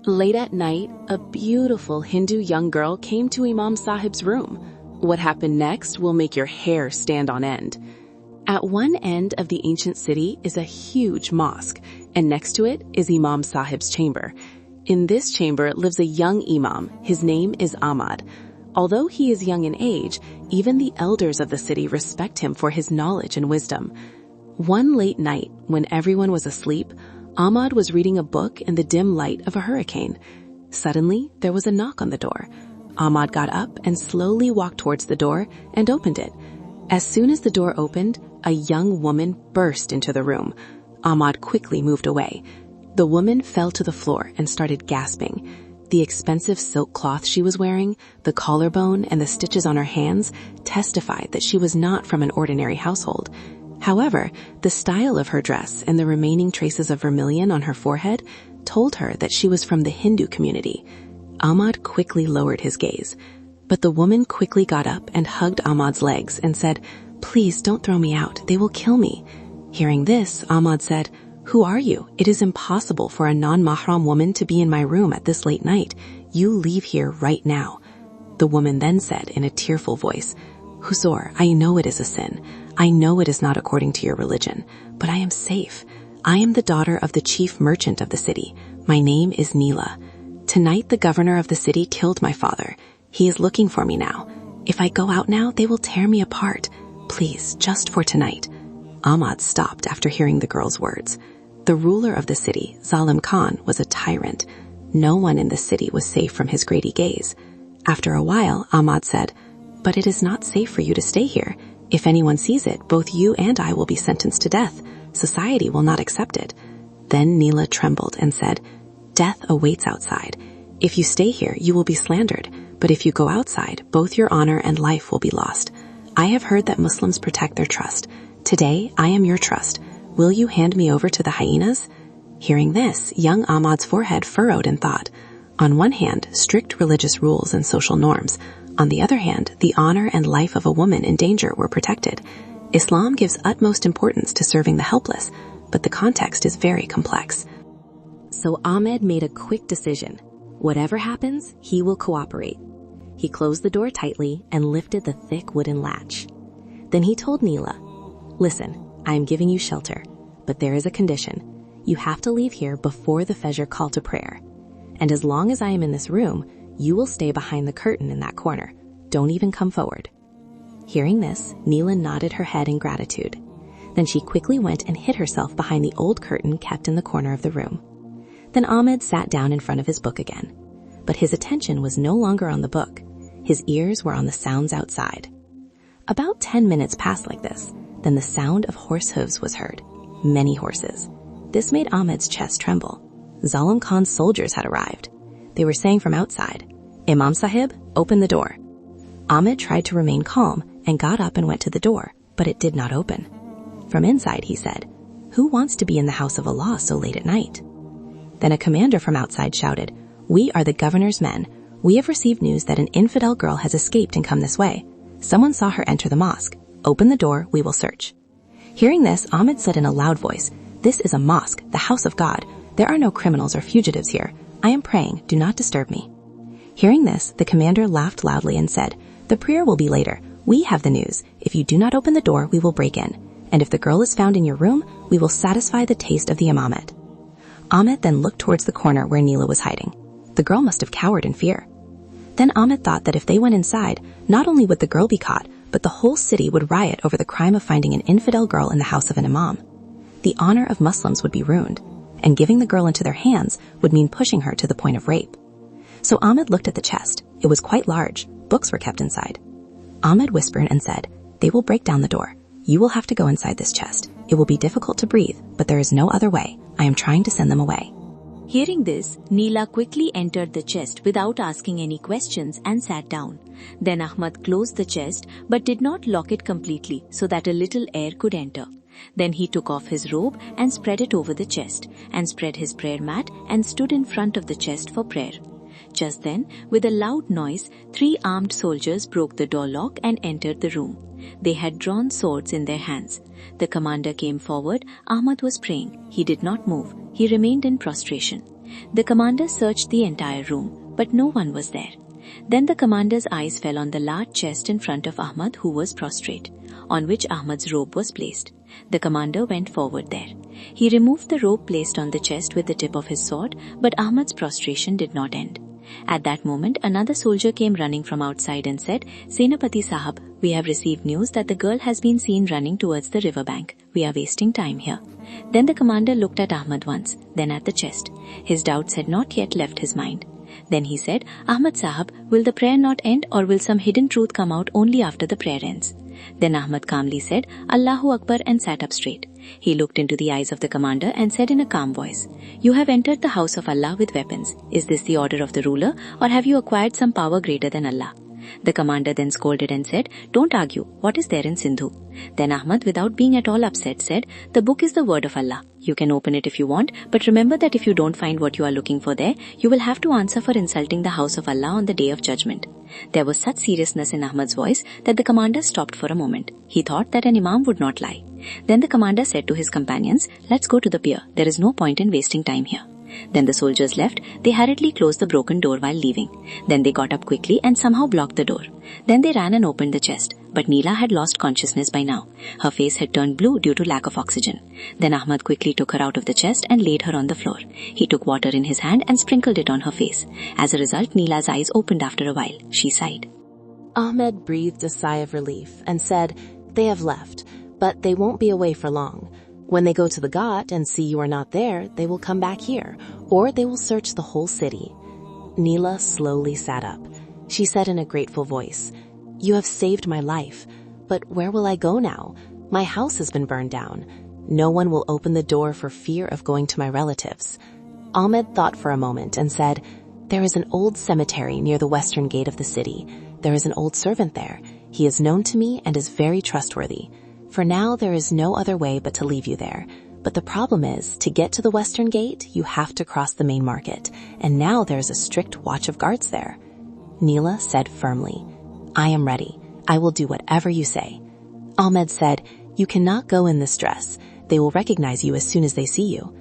Late at night, a beautiful Hindu young girl came to Imam Sahib's room. What happened next will make your hair stand on end. At one end of the ancient city is a huge mosque, and next to it is Imam Sahib's chamber. In this chamber lives a young Imam. His name is Ahmad. Although he is young in age, even the elders of the city respect him for his knowledge and wisdom. One late night, when everyone was asleep, Ahmad was reading a book in the dim light of a hurricane. Suddenly, there was a knock on the door. Ahmad got up and slowly walked towards the door and opened it. As soon as the door opened, a young woman burst into the room. Ahmad quickly moved away. The woman fell to the floor and started gasping. The expensive silk cloth she was wearing, the collarbone, and the stitches on her hands testified that she was not from an ordinary household. However, the style of her dress and the remaining traces of vermilion on her forehead told her that she was from the Hindu community. Ahmad quickly lowered his gaze, but the woman quickly got up and hugged Ahmad's legs and said, "Please don't throw me out, they will kill me." Hearing this, Ahmad said, "Who are you? It is impossible for a non-mahram woman to be in my room at this late night. You leave here right now." The woman then said in a tearful voice, "Huzur, I know it is a sin. I know it is not according to your religion, but I am safe. I am the daughter of the chief merchant of the city. My name is Neela. Tonight the governor of the city killed my father. He is looking for me now. If I go out now, they will tear me apart. Please, just for tonight." Ahmad stopped after hearing the girl's words. The ruler of the city, Zalim Khan, was a tyrant. No one in the city was safe from his greedy gaze. After a while, Ahmad said, "But it is not safe for you to stay here. If anyone sees it, both you and I will be sentenced to death. Society will not accept it." Then Neela trembled and said, "Death awaits outside. If you stay here, you will be slandered. But if you go outside, both your honor and life will be lost. I have heard that Muslims protect their trust. Today, I am your trust. Will you hand me over to the hyenas?" Hearing this, young Ahmad's forehead furrowed in thought. On one hand, strict religious rules and social norms. On the other hand, the honor and life of a woman in danger were protected. Islam gives utmost importance to serving the helpless, but the context is very complex. So Ahmed made a quick decision. Whatever happens, he will cooperate. He closed the door tightly and lifted the thick wooden latch. Then he told Neela, "Listen, I am giving you shelter, but there is a condition. You have to leave here before the Fajr call to prayer. And as long as I am in this room, you will stay behind the curtain in that corner. Don't even come forward." Hearing this, Neela nodded her head in gratitude. Then she quickly went and hid herself behind the old curtain kept in the corner of the room. Then Ahmed sat down in front of his book again. But his attention was no longer on the book. His ears were on the sounds outside. About 10 minutes passed like this. Then the sound of horse hooves was heard. Many horses. This made Ahmed's chest tremble. Zalim Khan's soldiers had arrived. They were saying from outside, "Imam Sahib, open the door." Ahmed tried to remain calm and got up and went to the door, but it did not open. From inside, he said, "Who wants to be in the house of Allah so late at night?" Then a commander from outside shouted, "We are the governor's men. We have received news that an infidel girl has escaped and come this way. Someone saw her enter the mosque. Open the door, we will search." Hearing this, Ahmed said in a loud voice, "This is a mosque, the house of God. There are no criminals or fugitives here. I am praying, do not disturb me." Hearing this, the commander laughed loudly and said, "The prayer will be later. We have the news. If you do not open the door, we will break in. And if the girl is found in your room, we will satisfy the taste of the imamate." Ahmed then looked towards the corner where Neela was hiding. The girl must have cowered in fear. Then Ahmed thought that if they went inside, not only would the girl be caught, but the whole city would riot over the crime of finding an infidel girl in the house of an imam. The honor of Muslims would be ruined, and giving the girl into their hands would mean pushing her to the point of rape. So Ahmed looked at the chest. It was quite large. Books were kept inside. Ahmed whispered and said, "They will break down the door. You will have to go inside this chest. It will be difficult to breathe, but there is no other way. I am trying to send them away." Hearing this, Neela quickly entered the chest without asking any questions and sat down. Then Ahmad closed the chest but did not lock it completely so that a little air could enter. Then he took off his robe and spread it over the chest, and spread his prayer mat and stood in front of the chest for prayer. Just then, with a loud noise, 3 armed soldiers broke the door lock and entered the room. They had drawn swords in their hands. The commander came forward. Ahmad was praying. He did not move. He remained in prostration. The commander searched the entire room, but no one was there. Then the commander's eyes fell on the large chest in front of Ahmad, who was prostrate, on which Ahmad's robe was placed. The commander went forward there. He removed the robe placed on the chest with the tip of his sword, but Ahmad's prostration did not end. At that moment, another soldier came running from outside and said, "Senapati Sahab, we have received news that the girl has been seen running towards the riverbank. We are wasting time here." Then the commander looked at Ahmad once, then at the chest. His doubts had not yet left his mind. Then he said, "Ahmad Sahab, will the prayer not end, or will some hidden truth come out only after the prayer ends?" Then Ahmad calmly said, "Allahu Akbar," and sat up straight. He looked into the eyes of the commander and said in a calm voice, "You have entered the house of Allah with weapons. Is this the order of the ruler, or have you acquired some power greater than Allah?" The commander then scolded and said, "Don't argue. What is there in Sindhu?" Then Ahmad, without being at all upset, said, "The book is the word of Allah. You can open it if you want, but remember that if you don't find what you are looking for there, you will have to answer for insulting the house of Allah on the day of judgment." There was such seriousness in Ahmad's voice that the commander stopped for a moment. He thought that an Imam would not lie. Then the commander said to his companions, "Let's go to the pier. There is no point in wasting time here." Then the soldiers left. They hurriedly closed the broken door while leaving. Then they got up quickly and somehow blocked the door. Then they ran and opened the chest. But Neela had lost consciousness by now. Her face had turned blue due to lack of oxygen. Then Ahmad quickly took her out of the chest and laid her on the floor. He took water in his hand and sprinkled it on her face. As a result, Neela's eyes opened after a while. She sighed. Ahmed breathed a sigh of relief and said, "They have left, but they won't be away for long. When they go to the Ghat and see you are not there, they will come back here, or they will search the whole city." Neela slowly sat up. She said in a grateful voice, "You have saved my life, but where will I go now? My house has been burned down. No one will open the door for fear of going to my relatives." Ahmed thought for a moment and said, "There is an old cemetery near the western gate of the city. There is an old servant there. He is known to me and is very trustworthy. For now, there is no other way but to leave you there. But the problem is, to get to the western gate, you have to cross the main market, and now there is a strict watch of guards there." Neela said firmly, "I am ready. I will do whatever you say." Ahmed said, "You cannot go in this dress. They will recognize you as soon as they see you."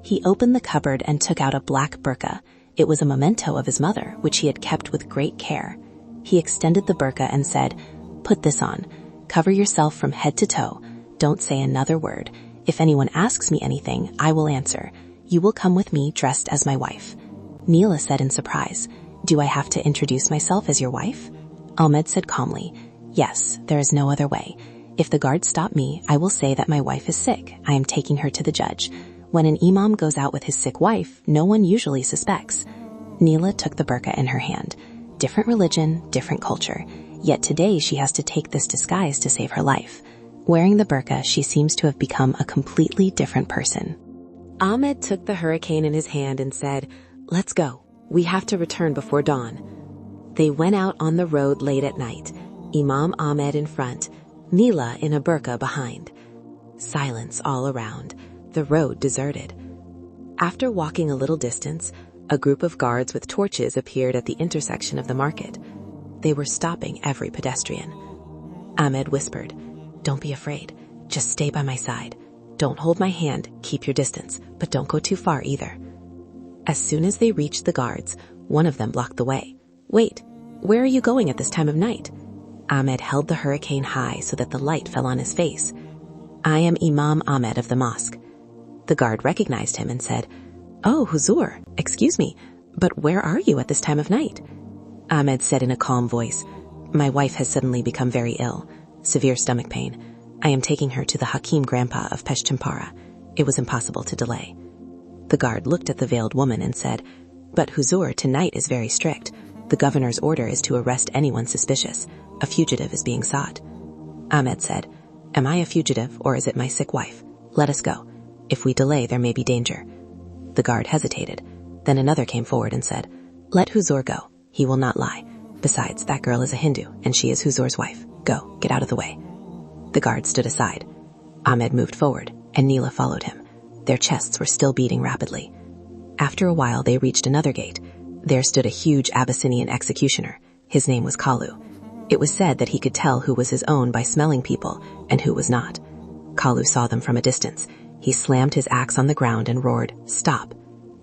He opened the cupboard and took out a black burqa. It was a memento of his mother, which he had kept with great care. He extended the burqa and said, "Put this on. Cover yourself from head to toe. Don't say another word. If anyone asks me anything, I will answer. You will come with me dressed as my wife." Neela said in surprise, "Do I have to introduce myself as your wife?" Ahmed said calmly, "Yes, there is no other way. If the guards stop me, I will say that my wife is sick. I am taking her to the judge. When an imam goes out with his sick wife, no one usually suspects." Neela took the burqa in her hand. Different religion, different culture. Yet today she has to take this disguise to save her life. Wearing the burqa, she seems to have become a completely different person. Ahmed took the hurricane in his hand and said, "Let's go. We have to return before dawn." They went out on the road late at night. Imam Ahmed in front, Neela in a burqa behind. Silence all around, the road deserted. After walking a little distance, a group of guards with torches appeared at the intersection of the market. They were stopping every pedestrian. Ahmed whispered, "Don't be afraid. Just stay by my side. Don't hold my hand, keep your distance, but don't go too far either." As soon as they reached the guards, one of them blocked the way. "Wait, where are you going at this time of night?" Ahmed held the hurricane high so that the light fell on his face. "I am Imam Ahmed of the mosque." The guard recognized him and said, "Oh, Huzur, excuse me, but where are you at this time of night?" Ahmed said in a calm voice, "My wife has suddenly become very ill, severe stomach pain. I am taking her to the Hakim grandpa of Peshchimpara. It was impossible to delay." The guard looked at the veiled woman and said, "But Huzur, tonight is very strict. The governor's order is to arrest anyone suspicious. A fugitive is being sought." Ahmed said, "Am I a fugitive or is it my sick wife? Let us go. If we delay, there may be danger." The guard hesitated. Then another came forward and said, "Let Huzur go. He will not lie. Besides, that girl is a Hindu, and she is Huzur's wife. Go, get out of the way." The guard stood aside. Ahmed moved forward, and Neela followed him. Their chests were still beating rapidly. After a while, they reached another gate. There stood a huge Abyssinian executioner. His name was Kalu. It was said that he could tell who was his own by smelling people and who was not. Kalu saw them from a distance. He slammed his axe on the ground and roared, "Stop."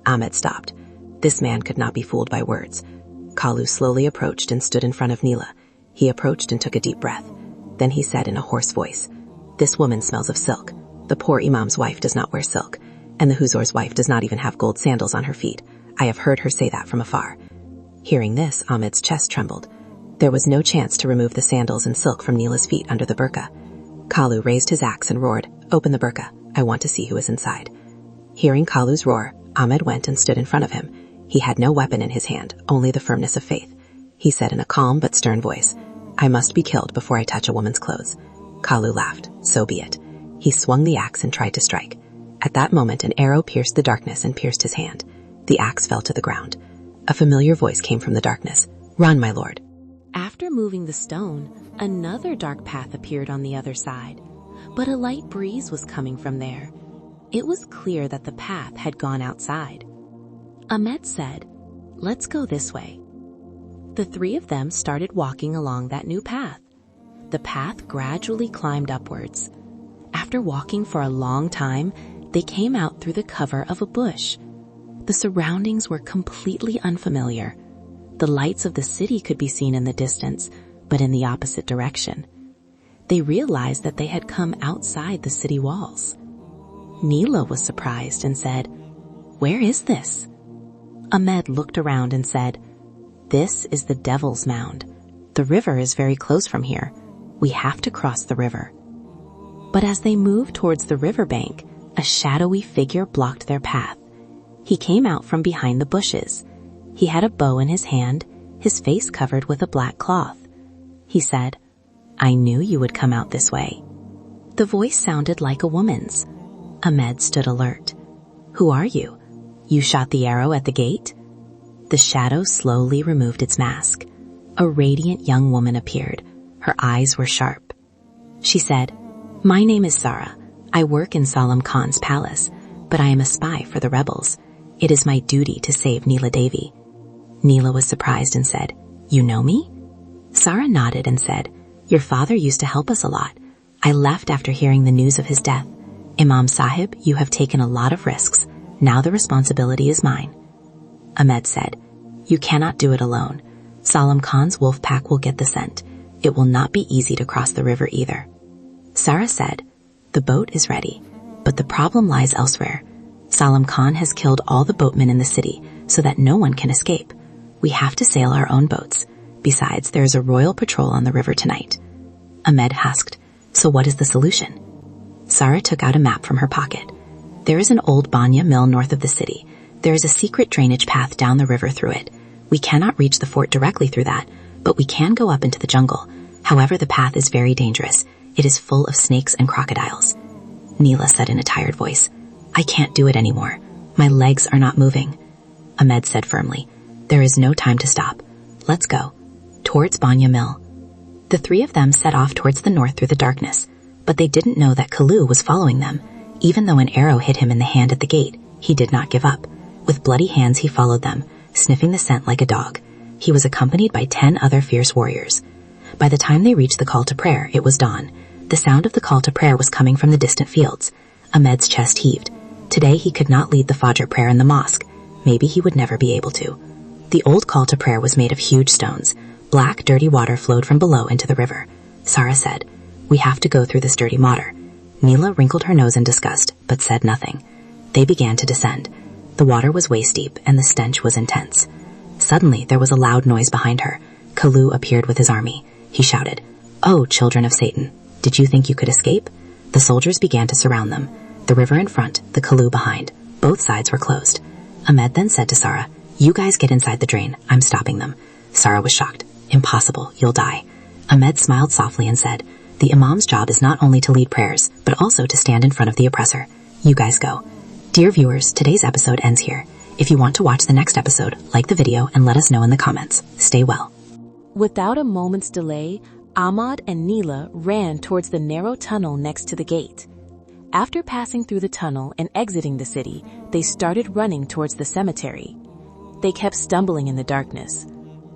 Ahmed stopped. This man could not be fooled by words. Kalu slowly approached and stood in front of Neela. He approached and took a deep breath. Then he said in a hoarse voice, "This woman smells of silk. The poor Imam's wife does not wear silk, and the Huzur's wife does not even have gold sandals on her feet. I have heard her say that from afar." Hearing this, Ahmed's chest trembled. There was no chance to remove the sandals and silk from Neela's feet under the burqa. Kalu raised his axe and roared, "Open the burqa. I want to see who is inside." Hearing Kalu's roar, Ahmed went and stood in front of him. He had no weapon in his hand, only the firmness of faith. He said in a calm but stern voice, "I must be killed before I touch a woman's clothes." Kalu laughed. So be it. He swung the axe and tried to strike. At that moment, an arrow pierced the darkness and pierced his hand. The axe fell to the ground. A familiar voice came from the darkness. "Run, my lord." After moving the stone, another dark path appeared on the other side, but a light breeze was coming from there. It was clear that the path had gone outside. Ahmed said, "Let's go this way." The three of them started walking along that new path. The path gradually climbed upwards. After walking for a long time, they came out through the cover of a bush. The surroundings were completely unfamiliar. The lights of the city could be seen in the distance, but in the opposite direction. They realized that they had come outside the city walls. Neela was surprised and said, "Where is this?" Ahmed looked around and said, "This is the Devil's Mound. The river is very close from here. We have to cross the river." But as they moved towards the riverbank, a shadowy figure blocked their path. He came out from behind the bushes. He had a bow in his hand, his face covered with a black cloth. He said, "I knew you would come out this way." The voice sounded like a woman's. Ahmed stood alert. "Who are you? You shot the arrow at the gate?" The shadow slowly removed its mask. A radiant young woman appeared. Her eyes were sharp. She said, "My name is Sarah. I work in Salam Khan's palace, but I am a spy for the rebels. It is my duty to save Neela Devi." Neela was surprised and said, "You know me?" Sarah nodded and said, "Your father used to help us a lot. I left after hearing the news of his death. Imam Sahib, you have taken a lot of risks. Now the responsibility is mine." Ahmed said, "You cannot do it alone. Salam Khan's wolf pack will get the scent. It will not be easy to cross the river either." Sarah said, "The boat is ready, but the problem lies elsewhere. Salam Khan has killed all the boatmen in the city so that no one can escape. We have to sail our own boats. Besides, there is a royal patrol on the river tonight." Ahmed asked, "So what is the solution?" Sarah took out a map from her pocket. "There is an old banya mill north of the city. There is a secret drainage path down the river through it. We cannot reach the fort directly through that, but we can go up into the jungle. However, the path is very dangerous. It is full of snakes and crocodiles." Neela said in a tired voice, "I can't do it anymore. My legs are not moving." Ahmed said firmly, "There is no time to stop. Let's go." Towards Banya Mill. The three of them set off towards the north through the darkness, but they didn't know that Kalu was following them. Even though an arrow hit him in the hand at the gate, he did not give up. With bloody hands he followed them, sniffing the scent like a dog. He was accompanied by 10 other fierce warriors. By the time they reached the call to prayer, it was dawn. The sound of the call to prayer was coming from the distant fields. Ahmed's chest heaved. Today he could not lead the Fajr prayer in the mosque. Maybe he would never be able to. The old call to prayer was made of huge stones. Black, dirty water flowed from below into the river. Sarah said, "We have to go through this dirty water." Neela wrinkled her nose in disgust, but said nothing. They began to descend. The water was waist-deep, and the stench was intense. Suddenly, there was a loud noise behind her. Kalu appeared with his army. He shouted, "Oh, children of Satan, did you think you could escape?" The soldiers began to surround them. The river in front, the Kalu behind. Both sides were closed. Ahmed then said to Sarah, "You guys get inside the drain. I'm stopping them." Sarah was shocked. "Impossible, you'll die." Ahmed smiled softly and said, "The Imam's job is not only to lead prayers, but also to stand in front of the oppressor. You guys go." Dear viewers, today's episode ends here. If you want to watch the next episode, like the video and let us know in the comments. Stay well. Without a moment's delay, Ahmad and Neela ran towards the narrow tunnel next to the gate. After passing through the tunnel and exiting the city, they started running towards the cemetery. They kept stumbling in the darkness.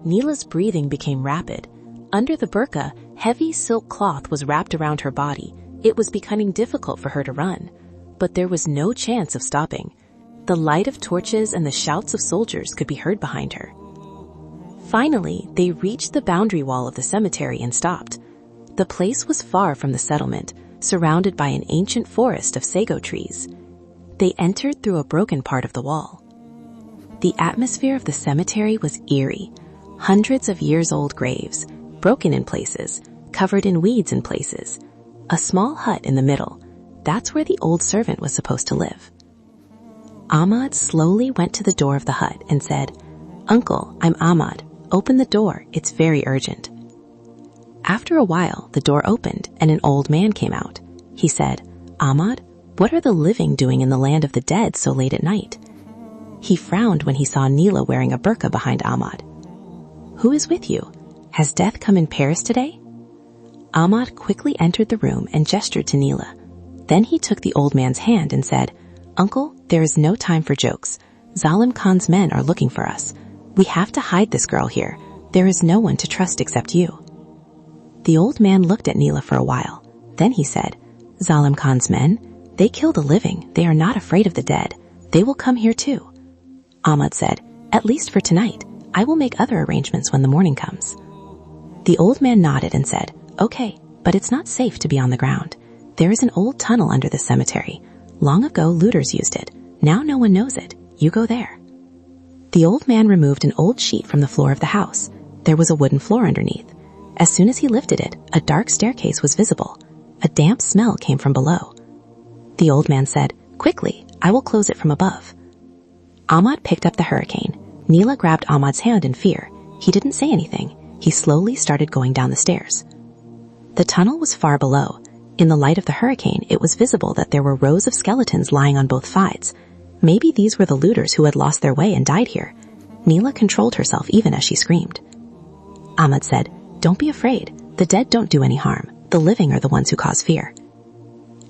Neela's breathing became rapid. Under the burqa, heavy silk cloth was wrapped around her body. It was becoming difficult for her to run, but there was no chance of stopping. The light of torches and the shouts of soldiers could be heard behind her. Finally, they reached the boundary wall of the cemetery and stopped. The place was far from the settlement, surrounded by an ancient forest of sago trees. They entered through a broken part of the wall. The atmosphere of the cemetery was eerie. Hundreds of years-old graves, broken in places, covered in weeds in places. A small hut in the middle. That's where the old servant was supposed to live. Ahmad slowly went to the door of the hut and said, "Uncle, I'm Ahmad. Open the door, it's very urgent." After a while, the door opened and an old man came out. He said, "Ahmad, what are the living doing in the land of the dead so late at night?" He frowned when he saw Neela wearing a burqa behind Ahmad. "Who is with you? Has death come in pairs today?" Ahmad quickly entered the room and gestured to Neela. Then he took the old man's hand and said, "Uncle, there is no time for jokes. Zalim Khan's men are looking for us. We have to hide this girl here. There is no one to trust except you." The old man looked at Neela for a while. Then he said, "Zalim Khan's men? They kill the living. They are not afraid of the dead. They will come here too." Ahmad said, "At least for tonight. I will make other arrangements when the morning comes." The old man nodded and said, "Okay, but it's not safe to be on the ground. There is an old tunnel under the cemetery. Long ago, looters used it. Now no one knows it. You go there." The old man removed an old sheet from the floor of the house. There was a wooden floor underneath. As soon as he lifted it, a dark staircase was visible. A damp smell came from below. The old man said, "Quickly, I will close it from above." Ahmad picked up the hurricane. Neela grabbed Ahmad's hand in fear. He didn't say anything. He slowly started going down the stairs. The tunnel was far below. In the light of the hurricane, it was visible that there were rows of skeletons lying on both sides. Maybe these were the looters who had lost their way and died here. Neela controlled herself even as she screamed. Ahmad said, "Don't be afraid. The dead don't do any harm. The living are the ones who cause fear."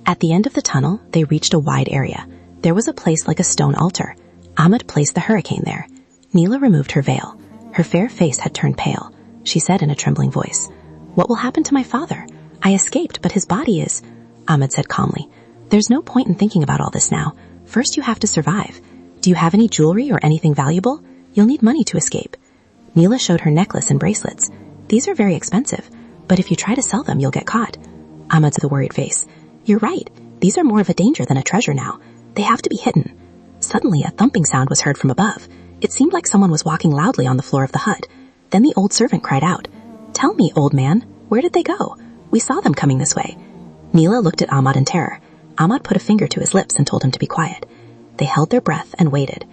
At the end of the tunnel, they reached a wide area. There was a place like a stone altar. Ahmad placed the hurricane there. Neela removed her veil. Her fair face had turned pale. She said in a trembling voice, "What will happen to my father? I escaped, but his body is..." Ahmad said calmly, "There's no point in thinking about all this now. First you have to survive. Do you have any jewelry or anything valuable? You'll need money to escape." Neela showed her necklace and bracelets. "These are very expensive, but if you try to sell them, you'll get caught." Ahmad said with a worried face, "You're right. These are more of a danger than a treasure now. They have to be hidden." Suddenly, a thumping sound was heard from above. It seemed like someone was walking loudly on the floor of the hut. Then the old servant cried out, "Tell me, old man, where did they go? We saw them coming this way." Neela looked at Ahmad in terror. Ahmad put a finger to his lips and told him to be quiet. They held their breath and waited.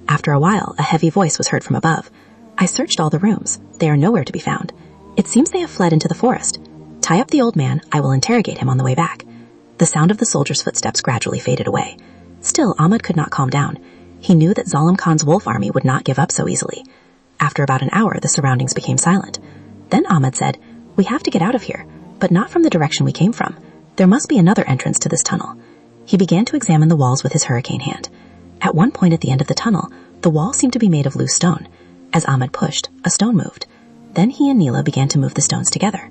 After a while, a heavy voice was heard from above. "I searched all the rooms. They are nowhere to be found. It seems they have fled into the forest. Tie up the old man. I will interrogate him on the way back." The sound of the soldiers' footsteps gradually faded away. Still, Ahmad could not calm down. He knew that Zalim Khan's wolf army would not give up so easily. After about an hour, the surroundings became silent. Then Ahmad said, "We have to get out of here, but not from the direction we came from. There must be another entrance to this tunnel." He began to examine the walls with his hurricane hand. At one point at the end of the tunnel, the wall seemed to be made of loose stone. As Ahmad pushed, a stone moved. Then he and Neela began to move the stones together.